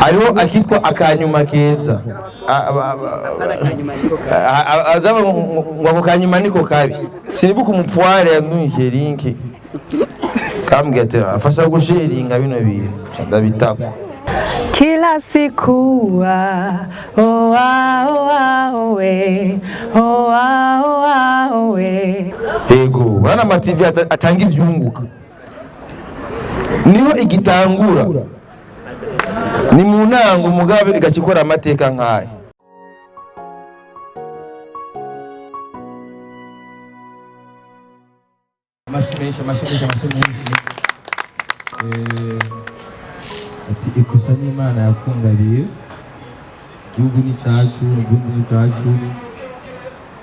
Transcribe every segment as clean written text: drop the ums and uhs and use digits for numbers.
hariho akitwa akanyuma keza azaba ngo ako kanyuma niko kabi sinibuka umupware yanduye linki kambwira ati afasha gusharinga bino bintu ndabitako kila siku yego bana amativi atanga ivyunguka niho igitangura ni mu ntango umugabe igakikora amateka nk'aya amashimisha ati ikosa n'Imana yakungariye igihugu ni cyacu ubundi ni cyacu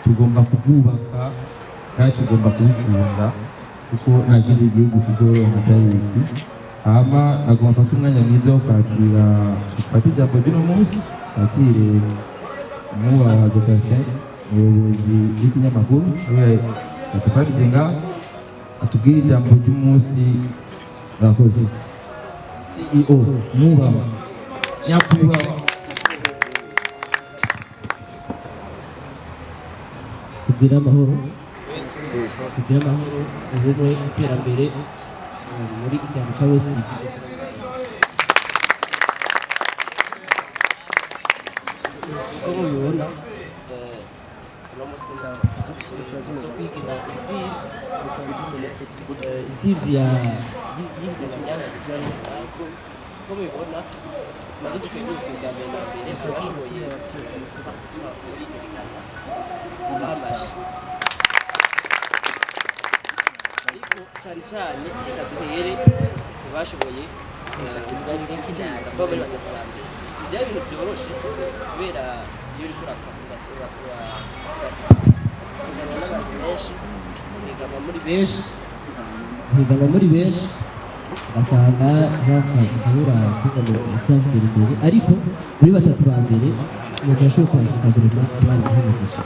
tugomba kubwubaka kandi tugomba kubikunda kuko nta kindi gihugu kizoronka atari hama agomba afata umwanya mwiza wo kwakira gufata ijambo ry'uno munsi akire umwubaha Dr. umuyobozi w'ikinyamakuru atufatiye ngaho atubwire ijambo ry'umunsi murakoze CEO mwubaha nyakubahwa kugira amahoro uburyo iterambere muri icyaro cya West uko mubibona intsinzi ya uko mubibona tumaze dukwiye bwa mbere na mbere twashoboye kubahamaje ariko cyane cyane reka duhere bashoboye kuvuga ko bari batatu ba mbere byari ibintu byoroshye kubera iyo uri kurakaza n'abantu benshi higama muri benshi ugasanga bakabura kugira ngo bashyire imbere ariko muri batatu ba mbere umuntu ashobora kwashikagurira abandi bahumugisha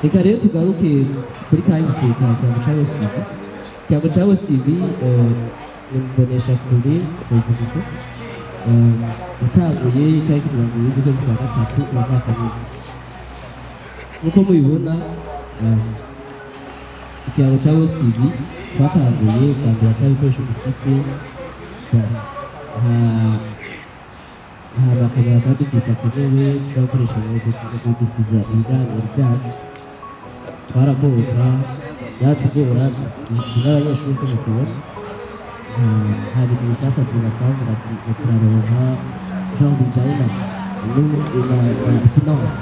reka rero tugaruke kuri kahise ka Kiyago cya West TV imbonesha kure kuvuga yatanguye itariki 2023 mu mwaka nk'uko mubibona Kiyago cya West TV twatanguye kandi yatabikoresha dufise bakaba badufise akenewe twakoresha mu gukuza ibiganiro byacu twarabora byatugora n'abanyeshuri ko mukubona nta bintu bishyashya tubatwazira turaronka jean bijyanye na finance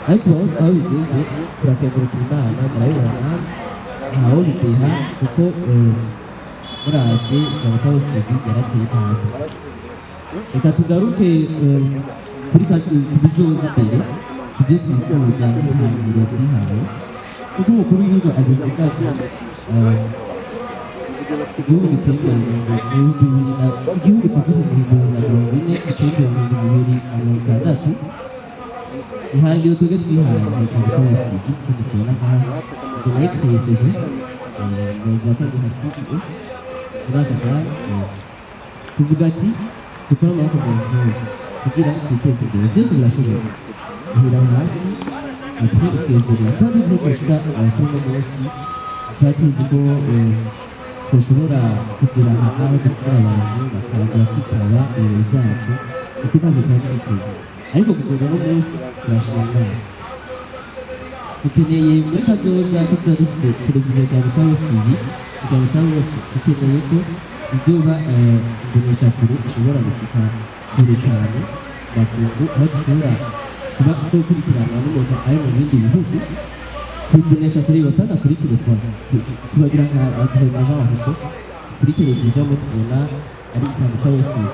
ariko aho bigeze turakengurukira Imana murabibona ntawo bideha kuko muraje Kiyago yarateye intambwe reka tugaruke kuri bizoza imbere tujye twifuza n'intangiriro twihaye kuko umukuru w'igihugu ageze igihugu giteye imbere igihugu cyifashishije ibihumbi 40 giteye imbere mu 2060 ihangiro twebwe twihaye Kiyago cya West TV tubona nk'aho ibyo nayo twese bavuga ko ari CEO turavuga tuvuga ati dukora amaboko mu ntoki kugira ngo twiteze imbere byose birashoboka duhera hasi twiteze kandi dukoresha abatungo bose twatuzi ko dushobora kugira aho dukora abantu bakaza kwitaba ibintu byacu kuko ntabwo tuba twiteze ariko kugeza no munsi turashimira dukeneye muri kazoza ko tuba dufite televiziyo Kiyago cya West TV Kiyago cya West dukeneye ko izuba imbonesha kure ishobora gushika kure cyane bakungu aho dushobora kuba twokurikirana n'umuntu ari mu bindi bihugu kumbonesha kure batanakurikire tubagira nk'abantu kuri televiziyo mu tubona ari Kiyago cya West TV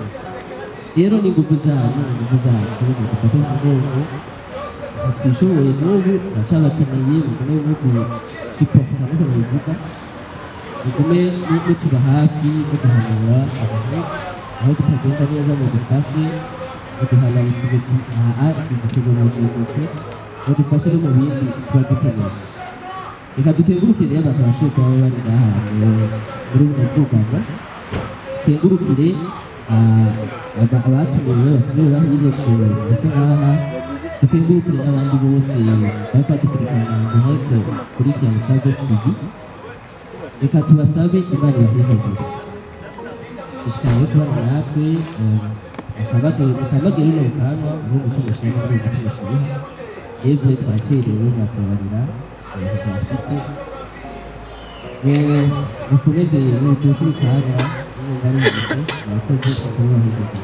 rero ni ingufu zacu gusa ko umugongo twishoboye n'ubu turacyabakeneye mugume siporo nkuko bivuga mugume tuba hafi muduhanura abantu aho tutagenda neza mu dufashe muduhana ibitugu igitego mu gihugu mudufashe no mu bindi tuba dukeneye reka dukengurukire abantu bashoboye kuba bari n'ahantu muri buno bwugamo dukengurukire abatumiwe basanzwe bahize ese nk'aha tukengurukire n'abandi bose bariko badukurikirana direct kuri Kiyago cya Ghost TV. Reka tubasabe Imana ibahezagire ishikaye kubana natwe akabagera ino bukanga ubu gukoresha n'ibindi bikoresho biha yebwe twakerewe mwatubarira twasitse mukomeze n'utushi kanya n'ingari y'umuco murakoze kubahiriza.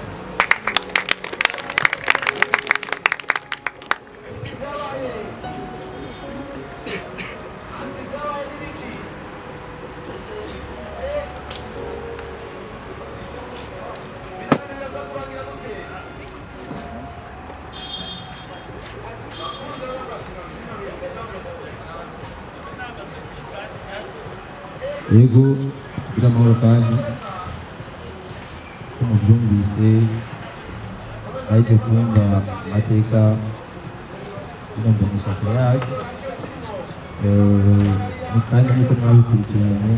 Yego kugira amahoro kandi ko mubyumvise bahise kumva amateka y'inonganisha yacu kandi nk'uko mwabikurikiranye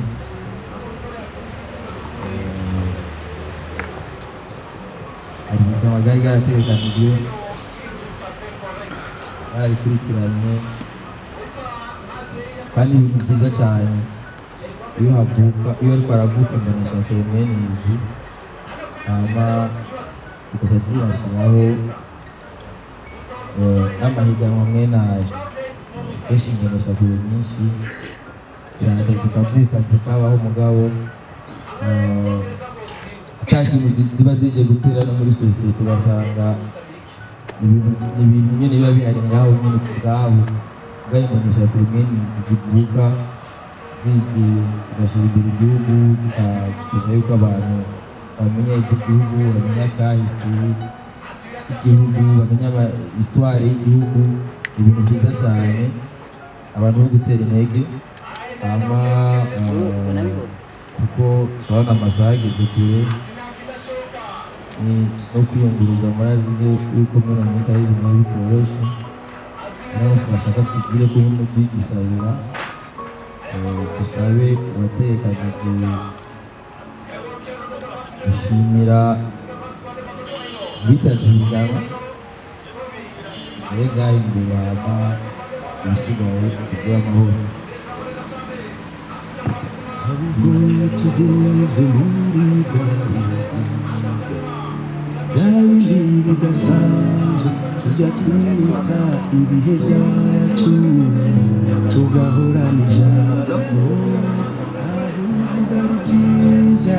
hari igitaramo ryari ryarategekanijwe barabikurikiranye kandi ibintu byiza cyane iyo ariko aravuka inganisha fenomene izi hama tukajya tubashyiraho n'amahiganwa mwene ayo kenshi inganisha kure nyinshi ziraza zikavuka zikabaho mugabo ata kintu ziba zije gutera no muri sosiyete ugasanga ibintu nyine biba bihari ngaho nyine ku bwabo ubwo inganisha fenomene zivuka tugashyira imbere igihugu tukamenya yuko abantu bamenya iby'igihugu bamenya kahise k'igihugu bamenya histoire y'igihugu ibintu byiza cyane abantu bo gutera intege hama kuko turabona amasaha ageze kure no kwiyunguruza murazi yuko muri uno minsi ari ibintu bitoroshye naho twashaka tugire ko no kwigisabira dusabe abatekanije gushimira bitabiriye mbega imbere hama ibisigaye kugira amahoro. Ahubwo tugeze muri gare nziza kandi bidasanzwe tujya twita ibihe byacu tugahorana ijambo aho uvuga ryiza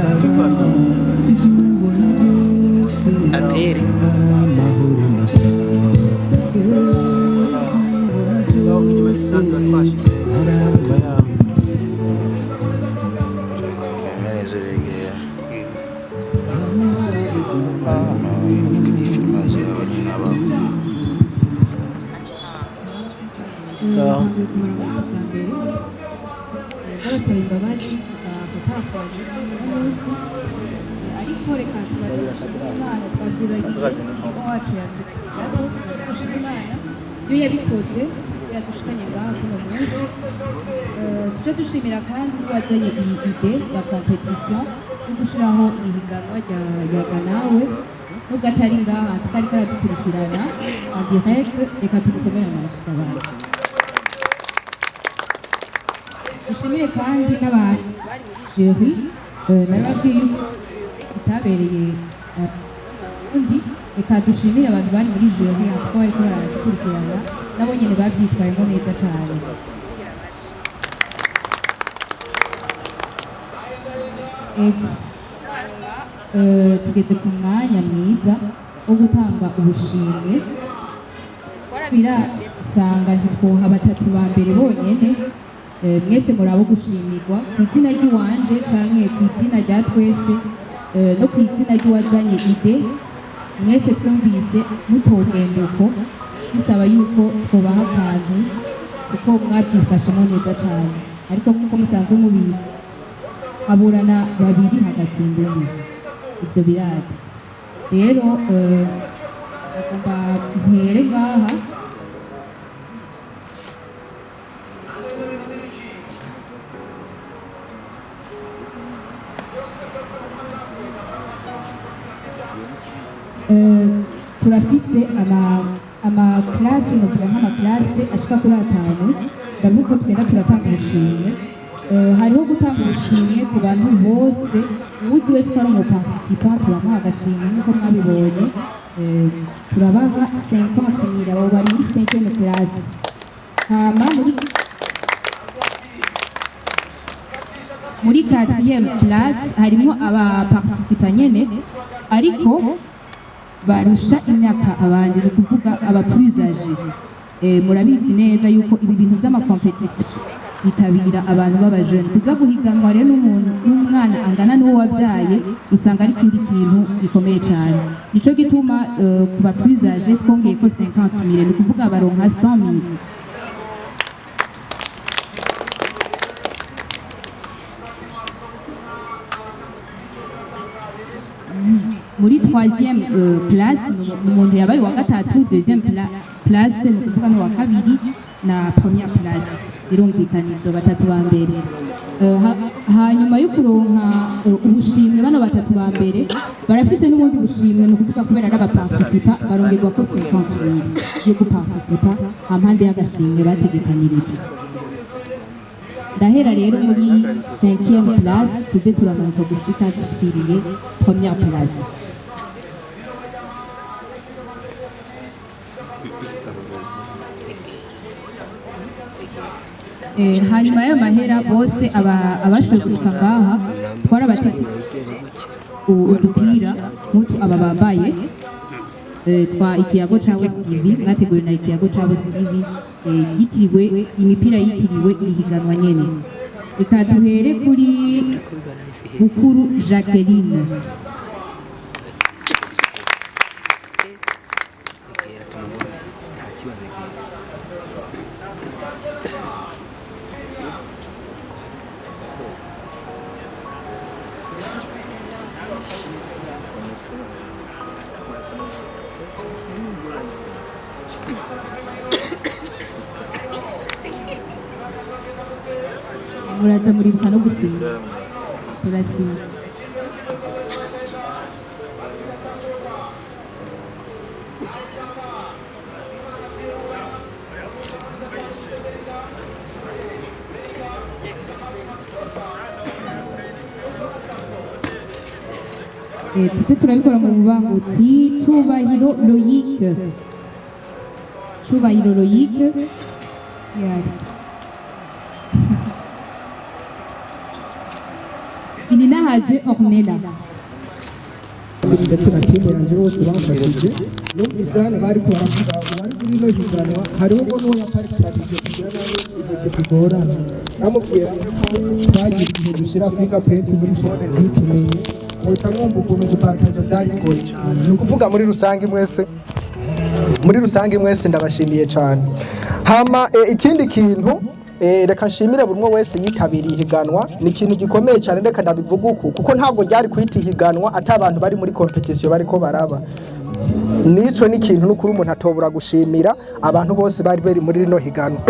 ibyo ubona byose amahoro masa ibyo ubona byose aramba barasaba imbabazi kutatwaje uno munsi ariko reka tubashimire Imana twabyibagiye umutima wacu yatsikiraho dushima Imana iyo yabikoze yadushikanye ngaho uno munsi tuje dushimira kandi wazanye iyi ide ya competition yo gushiraho ihiganwa rya nawe nubwo atari ngaha tukari karadukurikirana en direct reka tugukomere amashyi abantu dushimire kandi n'abantu jeri narababwiye yuko itabereye undi reka dushimire abantu bari muri jeri atwo bariko baradukurikirana nabo nyene babyitwayemo neza cyane tugeze ku mwanya mwiza wo gutanga ubushimwe twarabiravye usanga ntitwoha batatu ba mbere bonyene mwese murabo gushimirwa ku izina ry'iwanje canke ku izina rya twese no ku izina ry'uwazanye ide mwese twumvise mutogenda uko bisaba yuko twobaha akantu kuko mwabyifashemo neza cyane ariko nk'uko musanzwe mubizi haburana babiri hagatsinda umwe ibyo birazwi rero agomba mpere ngaha turafise amaklase novuga nk'amaklase ashika kuri 5 ndavuga ko twenda turatanga ubushimwe hariho gutanga ubushimwe ku bantu bose uwuzi wese ko ari umuparticipant turamuha agashimwe nk'uko mwabibonye turabaha 50,000 abo bari muri 5e classe hama muri 4e classe harimo abaparticipant nyene ariko barusha imyaka abandi ni kuvuga aba plus âgés murabizi neza yuko ibi bintu by'amakompetisiyo yitabira abantu b'abajene kuza guhiganwa rero n'umwana angana n'uwo wabyaye usanga ari ikindi kintu gikomeye cyane nico gituma ku ba plus âgés twongeye ko 50,000 ni kuvuga baronka 100,000 muri 3e classe umuntu yabaye wa gatatu 2e place ni kuvuga no wa kabiri na première place birumvikanizo batatu ba mbere hanyuma yo kuronka ubushimwe bano batatu ba mbere barafise n'ubundi bushimwe ni kuvuga kubera n'abaparticipa barongerwa ko 50,000 yo guparticipa hampande y'agashimwe bategekanirijwe ndahera rero muri 5e place tuze turamanuka gushika dushikiriye première place hanyuma y'ayo mahera bose abashoboye gushika ngaha twarabategeka udupira nk'utu aba bambaye twa ikiyago ca West TV mwateguriwe na ikiyago ca West TV yitiriwe imipira yitiriwe ihiganwa nyene reka duhere kuri Bukuru Jacqueline muraza muribuka no gusinya turasinya tuze turabikora mu bubangutsi Cubahiro Loïc yari Ininahaze Ornella ndetse na timu yanjye bose bamfashije numvise hano bariko baravuga bari kuri ino higanwa hariho ngo n'uwo yaparikiragije kugira nawe ibintu bigorana namubwira twagira igihe dushyira fingerprint muri phone ntitumenye uhita mwumva ukuntu gupartaja byaringoye cyane ni ukuvuga muri rusange mwese ndabashimiye cyane hama ikindi kintu reka nshimire buri umwe wese yitabiriye ihiganwa ni ikintu gikomeye cyane reka ndabivuga uku kuko ntabwo ryari kwita ihiganwa ati abantu bari muri competition bariko baraba nico ni ikintu n'ukuri umuntu atobura gushimira abantu bose bari muri rino higanwa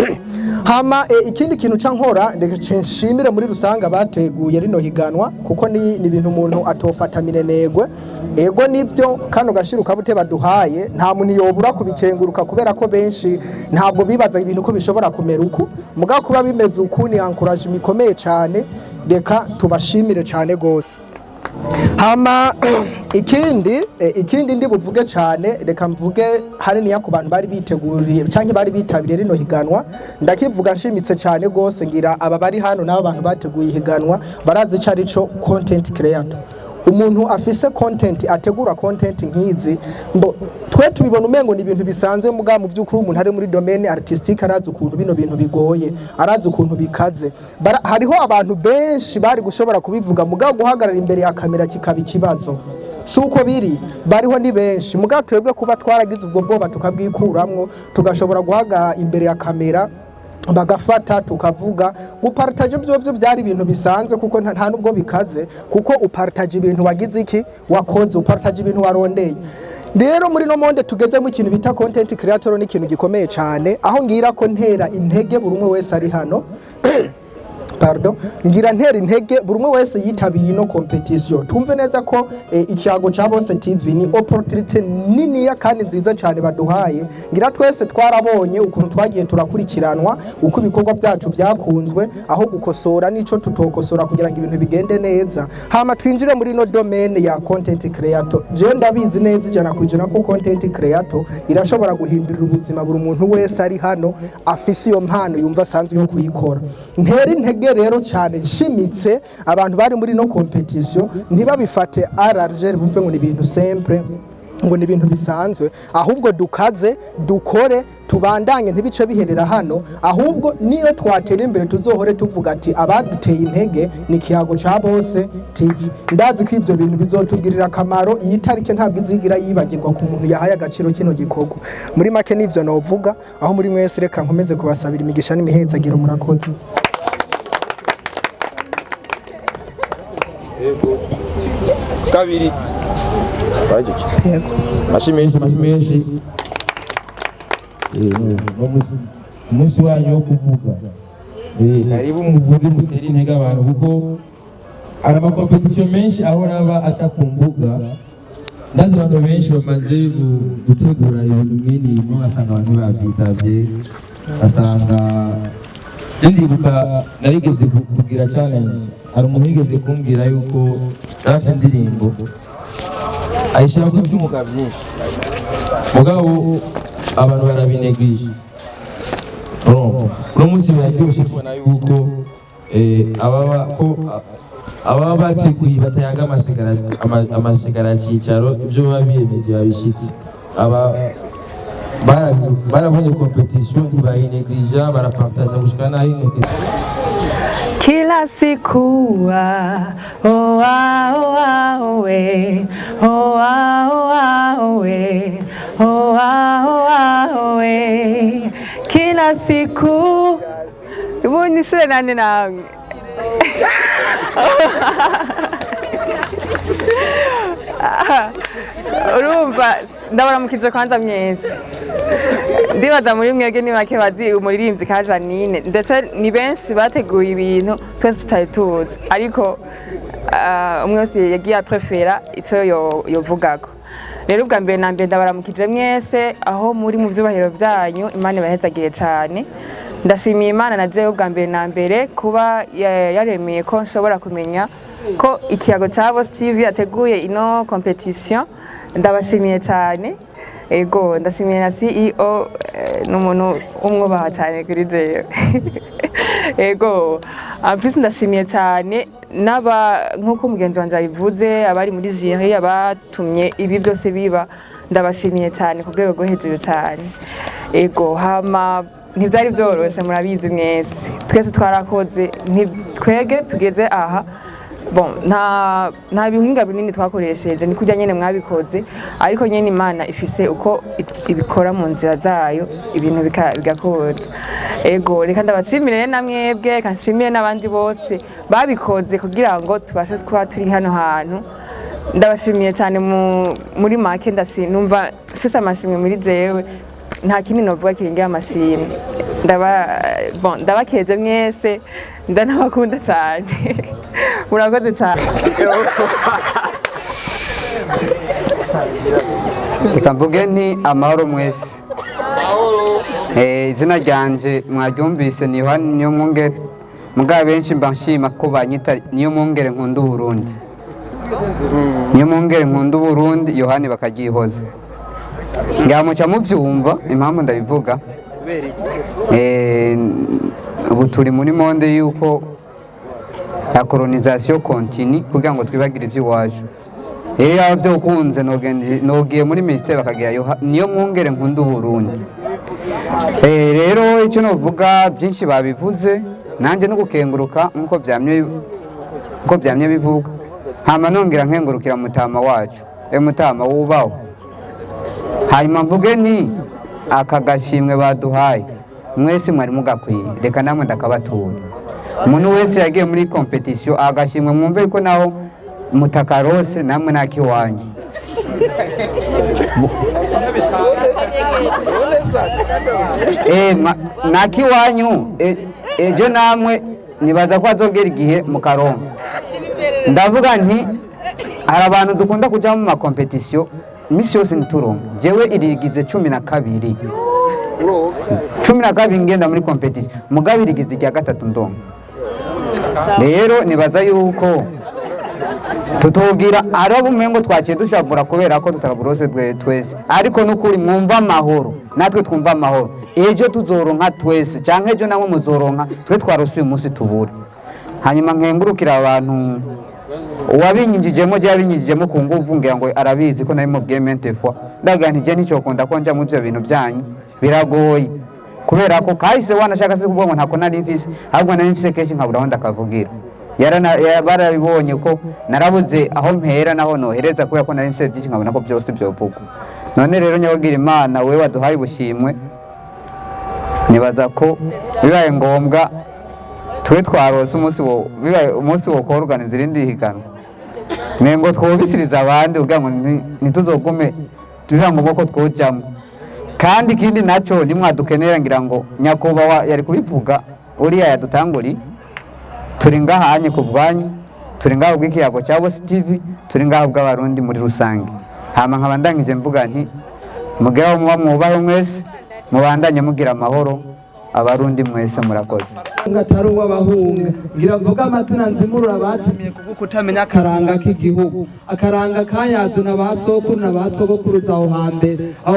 hama ikindi kintu ca nkora reka nshimire muri rusange abateguye rino higanwa kuko ni ibintu umuntu atofata minenegwe ego nivyo kano gashiruka bute baduhaye nta muntu yobura kubikenguruka kubera ko benshi ntabwo bibaza ibintu ko bishobora kumera uku muga kuba bimeze uku ni encouragement ikomeye cyane reka tubashimire cyane gose hama ikindi ndi buvuge cyane reka mvuge hari niya ku bantu bari biteguriye canke bari bitabiriye rino higanwa ndakivuga nshimitse cyane gose ngira aba bari hano n'aba bantu bateguye higanwa barazi carico content creator umuntu afise content ategura content nkizi mbo twe tubibona umengo ni ibintu bisanzwe muga mu by'ukuri umuntu ari muri domaine artistique arazi ukuntu bino bintu bigoye arazi ukuntu bikaze hariho abantu benshi bari gushobora kubivuga muga guhagarara imbere ya kamera kikaba ikibazo suko biri bariho ni benshi muga twebwe kuba twaragize ubwo bwoba tukabwikuramwo tugashobora guhaga imbere ya kamera bagafata tukavuga gupartage byo byari ibintu bisanzwe kuko nta nubwo bikaze kuko upartage ibintu wagize iki wakoze upartage ibintu warondeye rero muri no monde tugezemo ikintu bita content creator ni ikintu gikomeye cyane aho ngira ko ntera intege buri umwe wese ari hano pardon ngira ntera intege buri umwe wese yitabiriye no competition tumve neza ko ikiyago ca Bose TV ni opportunity nini ya kandi nziza cyane baduhaye ngira twese twarabonye ukuntu twagiye turakurikiranwa uko ibikorwa byacu byakunzwe aho gukosora nico tutokosora kugira ngo ibintu bigende neza hama twinjire muri no domaine ya content creator je ndabizi neza ijana kujana ko content creator irashobora guhindurira ubuzima buri umuntu wese ari hano afise iyo mpano yumva asanzwe yo kuyikora ntera intege rero cyane nshimitse abantu bari muri no competition ntibabifate ararger bumve ngo ni ibintu simple ngo ni ibintu bisanzwe ahubwo dukaze dukore tubandanye ntibice biherera hano ahubwo niyo twatera imbere tuzohore tuvuga ati abaduteye intege ni kiyago ca Bose TV ndazi ko ivyo bintu bizotugirira akamaro iyi tarike ntabwo izigira yibagirwa ku muntu yahaye agaciro kino gikorwa muri make nivyo novuga aho muri mwese reka nkomeze kubasabira imigisha n'imihezagiro murakoze kabiri Mashimeshi umunsi wanyu wo kuvuga karibu muvuge mutere intege abantu kuko hari amakompetisiyo menshi ahora aba aca ku mbuga ndazi abantu benshi bamaze gutegura ibintu mw'inimo asanga abantu babyitabye asanga ndibuka narigeze kugira challenge hari umuntu yigeze kumbwira yuko afite indirimbo ayishyira ku byumuka byinshi mugabo abantu barabinegije uno munsi biraryoshye kubona yuko ababa bateguye batayaga amasigara cyicaro ibyo babiyemeje babishyitse barabonye competition ntibayinegija barapartaja gushika naho inegije Kila siku we kila siku ibuni sure nani nawe urumva ndabaramukije kwanza mwese ndibaza muri mwebwe ni bake bazi umuririmbyi ka Janine ndetse ni benshi bateguye ibintu twese tutari tuzi ariko umwe wese yagiye aprefera icyo yovugako rero ubwa mbere na mbere ndabaramukije mwese aho muri mu byubahiro byanyu Imana ibahezagire cyane ndashimiye Imana na jewe ubwa mbere na mbere kuba yaremeye ko nshobora kumenya ko ikiyago ca Bose TV yateguye ino competition ndabashimiye cyane ego ndashimiye na CEO n'umuntu umwubaha cyane kuri jewe ego plus ndashimiye cyane nkuko mugenzi wanje abivuze abari muri jury abatumye ibi byose biba ndabashimiye cyane ku rwego rwo hejuru cyane ego hama ntibyari byoroshye murabizi mwese twese twarakoze twege tugeze aha bon nta bihinga binini twakoresheje ni kujya nyene mwabikoze ariko nyene Imana ifise uko ibikora mu nzira zayo ibintu bigakora ego reka ndabashimire na mwebwe kanshimire n'abandi bose babikoze kugira ngo tubashe kuba turi hano hantu ndabashimiye cyane muri make numva mfise amashimwe muri jewe nta kindi novuga kirenga amashimwe ndabakeje mwese ndanabakunda cyane murakoze cyane reka mvuge ni amahoro mwese izina ryanje mwaryumvise ni Yohani Niyomwungere mugabo benshi mba nshima ko banyita Niyomwungere nkunda Uburundi Niyomwungere nkunda Uburundi Yohani bakagihoza ngamuca muvyumva impamvu ndabivuga ubu turi muri monde yuko la colonisation continue kugira ngo twibagire iby'iwacu yaba byo kunze nogiye muri ministere bakagira Niyomwungere nkunda Uburundi rero icyo novuga byinshi babivuze nanjye no gukenguruka nkuko byamye bivuga hama nongera nkengurukira mutama wacu mutama wubaho hanyuma mvuge ni aka gashimwe baduhaye mwese mwari mugakwiye reka namwe ndakabatura umuntu wese yagiye muri competition agashimwe mwumve ko naho mutakarose namwe nakiwanyu nakiwanyu ejo namwe nibaza ko azogera igihe mu karongo. Ndavuga nti hari abantu dukunda kujya mu makompetisiyo imisi yose ntiturongo. Jewe irigize 12 ngenda muri kompetisiyo mugabe irigize irya gatatu ndongo. Rero nibaza yuko tutogira arabo umengo twaciye dushavura kubera ko tutagaburose twese, ariko nukuri mwumva amahoro natwe twumva amahoro, ejo tuzoronka twese canke ejo namwe muzoronka twe twarose uyu munsi tubure. Hanyuma nkengurukira abantu uwabinyinjijemo je yabinyinjijemo ku nguvu ngira ngo arabizi ko nari mu game fois ndaga ntije nicyo kunda ko nja mu byo bintu byanyu biragoye kubera ko kahise wanashaka se kuvuga ngo ntako nari mfise ahubwo nari mfise keshi nkabura aho ndakavugira. Barabibonye ko narabuze aho mpera naho nohereza kubera ko nari mfise byinshi nkabona ko byose byovuga. None rero nyabagira Imana we waduhaye ubushimwe, nibaza ko bibaye ngombwa twe twarose umunsi wo kuorganiza irindi higano nengo twobisiriza abandi kugira ngo ntituzogume tuja ngo ko twojamo. Kandi ikindi naco nimwadukenera ngira ngo nyakubahwa yari kubivuga uriya yadutanguri turi ngahanye ku bwanyu, turi ngaho bw'ikiyago cya Boss TV, turi ngaho bw'abarundi muri rusange. Hama nkaba ndangije mvuga nti mugeho muba mwubaho mwese mubandanye mugira amahoro abarundi mwese murakoze. Ngatari w'abahunga ngira mvuga amazina nzimurura bazimiye kuko kutamenya akaranga k'igihugu, akaranga kayazo na basokuru na basogokuruza aho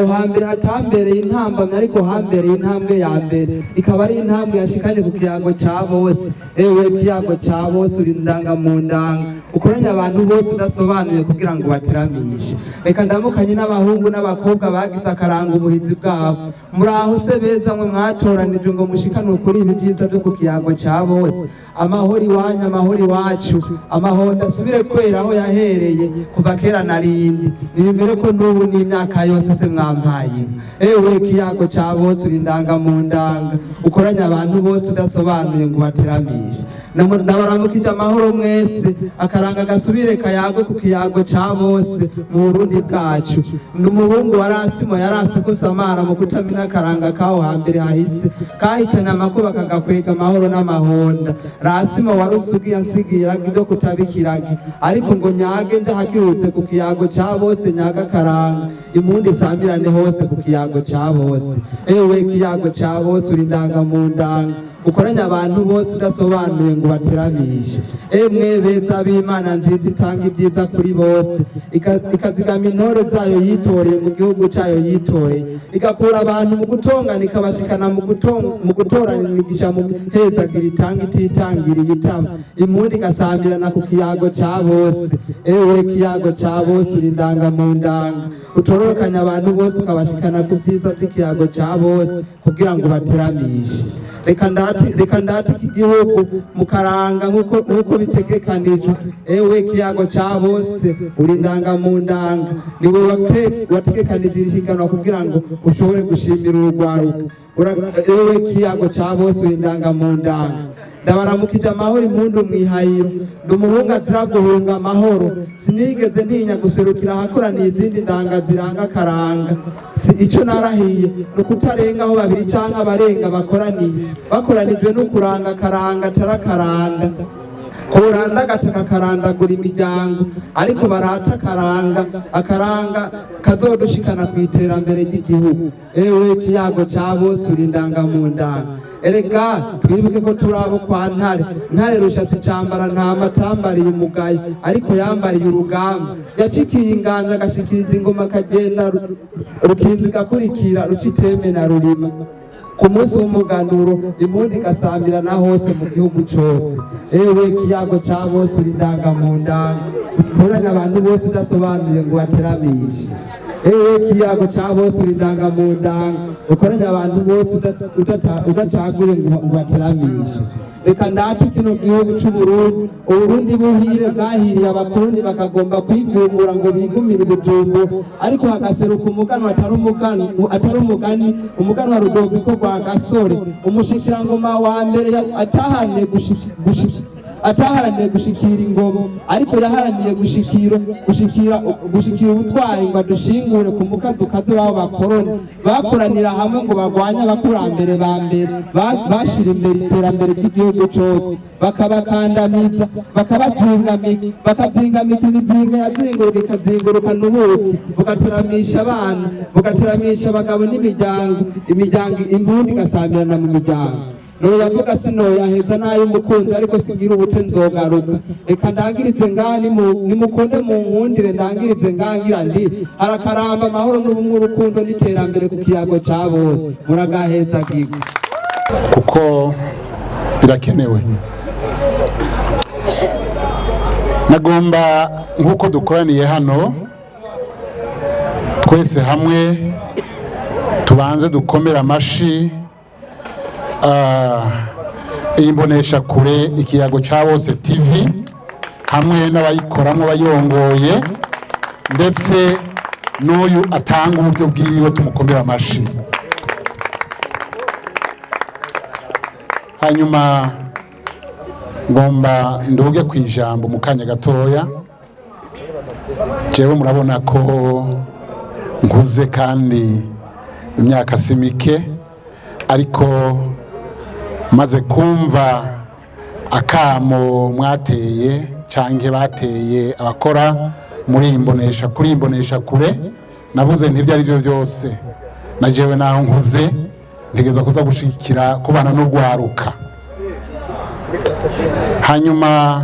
hambere hatambereye intambamye, ariko hambereye intambwe ya mbere ikaba ari intambwe yashikanye ku kiyago cya bose. Ewe kiyago cya bose uri ndanga mu ndanga ukoranya abantu bose udasobanuye kugira ngo bateramishe. Reka ndamukanye n'abahungu n'abakobwa bagize akaranga ubuhizi bwabo, muri aho se beza mwe mwatoranije ngo mushikanwe kuri ibi byiza byo ku kiyago cya bose. Amahoro iwanyu amahoro iwacu, amahonda asubire kwera aho yahereye kuva kera narindi nibimere ko n'ubu n'imyaka yose se mwampaye. Ewe kiyago cya bose uri ndanga mu ndanga ukoranya abantu bose udasobanuye ngo bateramishe. Ndabaramukije amahoro mwese, akaranga gasubire kayagwe ku kiyago cya bose mu Burundi bwacu. N'umuhungu warasimo yarase ko samara mu kutamenya akaranga kaho hambere hahise kahitanya amakuba kagakwega amahoro n'amahonda. Rasimo warusugi yansigira ibyo kutabikiragi, ariko ngo nyage nje hakirutse ku kiyago cya bose nyaga karanga imundi samirane hose ku kiyago cya bose. Ewe kiyago cya bose uri ndanga mu ndanga ukoranya abantu bose udasobanuye ngo bateramishe. Emwe beza b'Imana nziza itanga ibyiza kuri bose, ikazigama intore zayo yitoreye mu gihugu cyayo yitoreye, igakura abantu mu gutongana ikabashikana mu gutorana imigisha mu hezagira itanga ititangiriye itama impundi igasambirana ku kiyago cya bose. Ewe kiyago cya bose uri ndanga mu ndanga utororokanya abantu bose ukabashikana ku byiza by'ikiyago cya bose kugira ngo bateramishe. Reka ndati igihugu mukaranga nkuko bitegekanijwe. Ewe kiyago cya bose uri ndanga mu ndanga niwe wategekanije ishiganwa kugira ngo ushobore gushimira urwaruka. Ewe kiyago cya bose uri ndanga mu ndanga ndabaramukije amahoro impundu mwihayiro, ndumuhunga azira guhunga amahoro, sinigeze ntinya guserukira ahakoraniye izindi ndanga ziranga akaranga. Si ico narahiye nukutarenga aho babiri canke abarenga bakoranijwe no kuranga akaranga tarakaranda kuranda gataka karandagura imiryango, ariko barata akaranga kazodushikana ku iterambere ry'igihugu. Ewe kiyago cya bose uri ndanga mu ndanga. Erega twibuke ko turabo kwa ntare rushatse cyambara nta matambariye umugayo, ariko yambariye urugamba. Yacikiye inganja agashikiriza ingoma kagenda rukinzi gakurikira ruciteme na rurima. Ku munsi w'umuganuro impundi igasambirana hose mu gihugu cyose. Ewe kiyago cya bose uri ndanga mu ndanga ukoranya abantu bose udasobanuye ngo bateramishe. Ewe kiyago cya bose uri ndanga mu ndanga ukoranya abantu bose udacagure ngo bateramishe. Reka ndacu kino gihugu cy'Uburundi, Uburundi buhire bwahiriye abakoroni bakagomba kwigumura ngo bigumire ibijumbu, ariko hagaseruka umuganwa atari umugani umuganwa Rudoviko rwa Gasore umushikirangoma wa mbere atahane ataharaniye gushikira ingobo ariko yaharaniye gushikira ubutwari ngo adushingure ku mukazukazi wabo bakoroni bakoranira hamwe ngo bagwanye abakurambere ba mbere bashira imbere iterambere ry'igihugu cyose bakabakandamiza bakazingamika imizinga yazinguruka ikazinguruka n'ubuki bugateramisha abana bugateramisha abagabo n'imiryango imbundi igasambirana mu miryango noyavuga sinoyaheza n'ay'umukunzi ariko sigira ubute nzogaruka reka ndangirize ngaha nimukunde mu nkundire ndangirize ngaha ngira ndi harakaramba amahoro n'ubumwe urukundo n'iterambere ku kiyago ca bose muragaheza gigo kuko birakenewe. Nagomba nk'uko dukoraniye hano twese hamwe tubanze dukomera amashi imbonesha kure ikiyago cya bose TV hamwe n'abayikoramo bayongoye ndetse n'uyu atanga uburyo bwiwe tumukomera amashi. Hanyuma ngomba nduge ku ijambo mu kanya gatoya. Jewe murabona ko nkuze kandi imyaka si mike, ariko maze kumva akamo mwateye canke bateye abakora muri imbonesha kure, navuze nti byari byo byose na jewe naho nkuze ntegeza kuza gushikira kubana no gwaruka. Hanyuma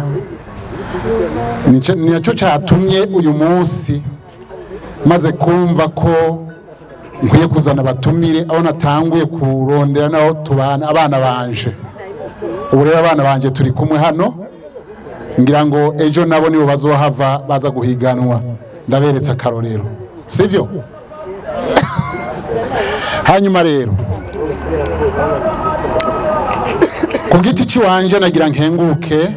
nicyo cyatumye uyu munsi maze kumva ko nkwiye kuzana abatumire aho natanguye kurondera naho tubana abana banje. Ubu rero abana banje turi kumwe hano, ngira ngo ejo nabo nibo bazohava baza guhiganwa, ndaberetse akarorero, sivyo? Hanyuma rero ku giti ciwanje nagira nkenguke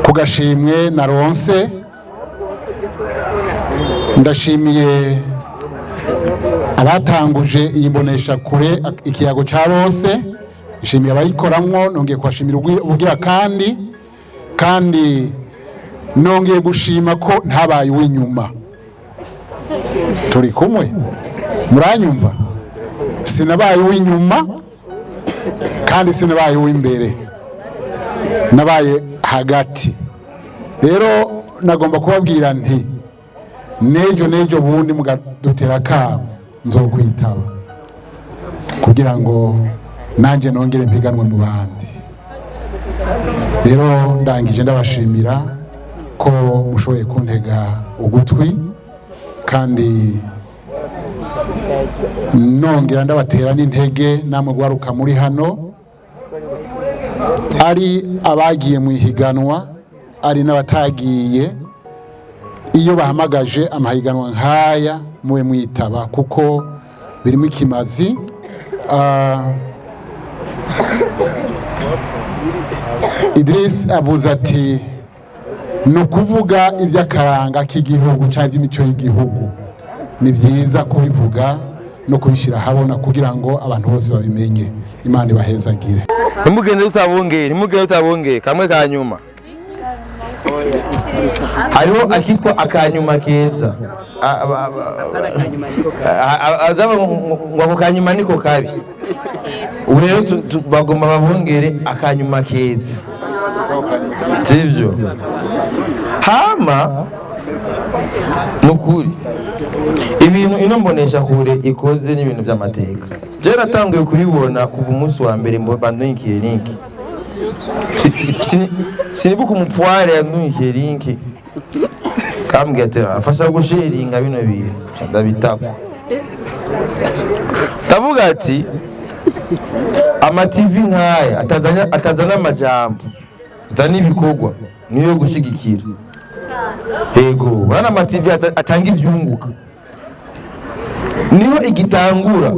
ku gashimwe naronse. Ndashimiye abatanguje iyi mbonesha kure ikiyago cya bose, nshimiye abayikoramwo, nongeye kubashimira ubugira kandi nongeye gushima ko ntabaye uw'inyuma. Turi kumwe, muranyumva? Sinabaye uw'inyuma kandi sinabaye uw'imbere, nabaye hagati. Rero nagomba kubabwira nti nejo bundi mugadutera kamo nzokwitaba kugira ngo nanje nongere mpiganwe mu bandi. Rero ndangije ndabashimira ko mushoboye kuntega ugutwi, kandi nongera ndabatera n'intege namwe gwaruka muri hano, ari abagiye mu ihiganwa ari n'abatagiye. Iyo bahamagaje amahiganwa nkaya muwe mwitaba kuko birimo ikimazi. Idris avuze ati ni ukuvuga iby'akaranga k'igihugu cyangwa iby'imico y'igihugu. Ni byiza kubivuga no kubishyira habona kugira ngo abantu bose babimenye. Imana ibahezagire. Nimugende utabongeye kamwe ka nyuma. Hariho akitwa akanyuma keza. Azaba ngo ako kanyuma niko kabi. Ubu rero bagomba babongere akanyuma keza. Sivyo? Hama nukuri ibintu ino mbonesha kure ikoze n'ibintu by'amateka. Je natanguye kubibona kuva umunsi wa mbere bandonyikiye link. Sinibuka umupware yanunyikiye link. Kambwira ati afasha gusharinga bino bintu ndabitako. Ndavuga ati ama TV nkaya atazana amajambo, atazana ibikorwa, niyo gushigikira. Yego bana ama TV atanga ivyunguka, niho igitangura.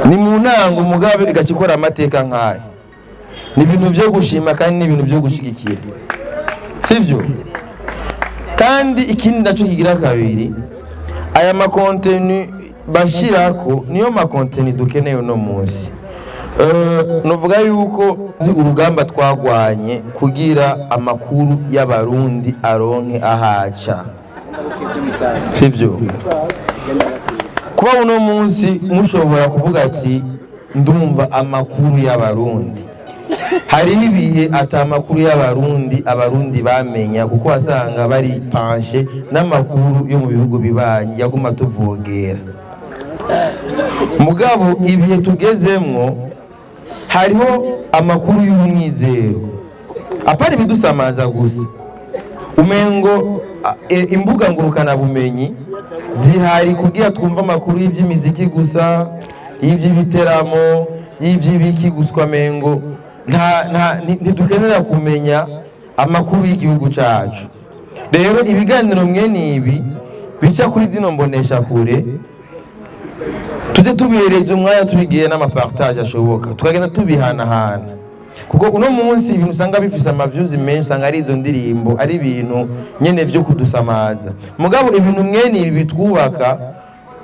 Ni mu ntango Mugabe igakikora amateka nkaya. Ni ibintu byo gushima kandi ni ibintu byo gushigikira, sivyo? Kandi ikindi naco kigira kabiri, aya ma contenu bashirako niyo ma contenu dukeneye no munsi. nuvuga yuko urugamba twagwanye kugira amakuru y'abarundi aronke ahaca, sivyo? Kuba uno munsi mushobora kuvuga ati ndumva amakuru y'abarundi, hari ibihe ata amakuru y'abarundi abarundi bamenya, kuko wasanga bari panshe n'amakuru yo mu bihugu bibanyi yaguma tuvogera. Mugabo ibihe tugezemwo hariho amakuru y'umwizero, apari bidusamaza gusa. Umengo imbuga ngurukana bumenyi zihari kugira twumva amakuru y'ivy'imiziki gusa, y'ivy'ibiteramo, y'ivy'ibiki gusa. Mengo ntidukenera kumenya amakuru y'igihugu cacu. Rero ibiganiro mwene ibi bica kuri zino mbonesha kure, tujye tubihereza umwanya tubigiye n'amapartage ashoboka, tukagenda tubihanahana, kuko uno munsi ibintu usanga bifise amaviews menshi, usanga ari izo ndirimbo, ari ibintu nyene vyo kudusamaza. Mugabo ibintu mwene ibi bitwubaka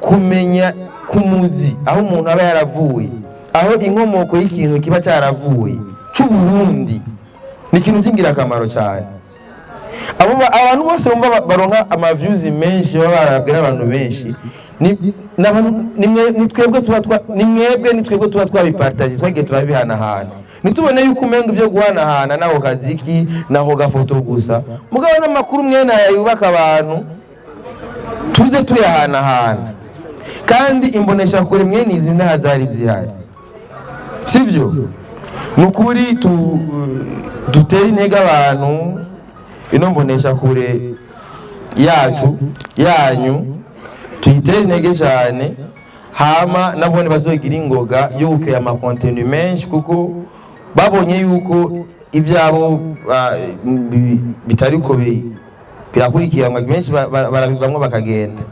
kumenya kumuzi aho umuntu aba yaravuye, aho inkomoko y'ikintu kiba cyaravuye c'Uburundi, ni ikintu cy'ingirakamaro cyane. Abantu bose bumva baronka amaviews menshi, baba barabwira abantu benshi, ni twebwe tuba twabipartage, twagiye turabihanahana, nitubone yuko umenga ivyo guhanahana naho kaziki naho gafoto gusa. Mugabo n'amakuru mwene yubaka abantu tuze tuyahanahana, kandi imbonesha kure mwene izi ntaha zari zihari, sivyo? Nukuri dutera intege abantu, ino mbonesha kure yacu yanyu tuyitere intege cyane, hama nabone bazogira ingoga yo gukaya amakontenu menshi, kuko babonye yuko ibyabo bitariko birakurikiranwa benshi barabivamwo bakagenda,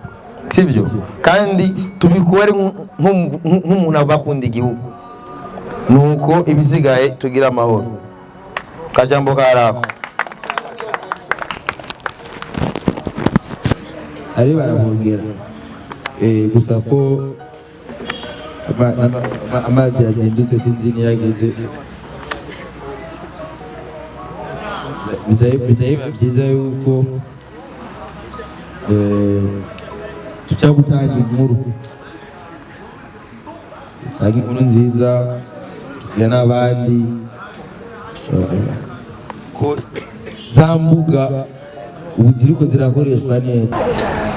sivyo? Kandi tubikore nk'umuntu abakunda igihugu, nuko ibisigaye tugira amahoro. Kajambo karako ari baravongera gusa ko amazi yazindutse sinzi niyageze. Bizayiba byiza yuko tuca gutanga inkuru nziza ya n'abandi, ko za mbuga ubu ziriko zirakoreshwa neza.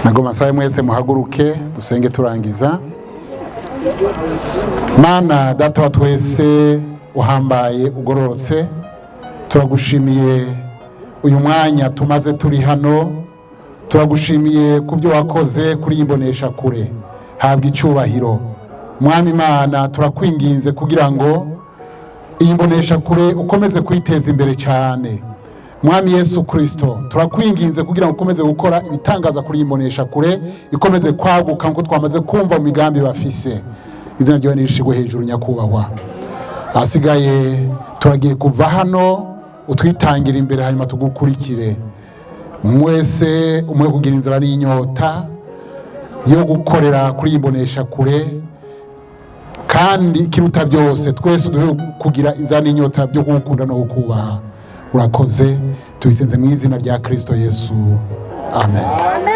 Nagoma saye mwese muhaguruke dusenge turangiza. Mana data wa twese uhambaye ugororotse, turagushimiye uyu mwanya tumaze turi hano, turagushimiye kubyo wakoze kuri imbonesha kure. Habwa icyubahiro Mwami Imana, turakwinginze kugira ngo iyi mbonesha kure ukomeze kwiteza imbere cyane. Mwami Yesu Kristo, turakwinginze kugira ngo ukomeze gukora ibitangaza kuri imbonesha kure, ikomeze kwaguka nko twamaze kumva mu migambi bafise. Izina ryawe nirishigwe hejuru nyakubahwa. Asigaye turagiye kuva hano, utwitangira imbere hanyuma tugukurikire. Mwese umwe kugira inzara n'inyota yo gukorera kuri imbonesha kure, kandi ikiruta byose twese duhe kugira inzara n'inyota byo gukunda no kubaha. Urakoze, tubisenze mu izina rya Kristo Yesu. Amen.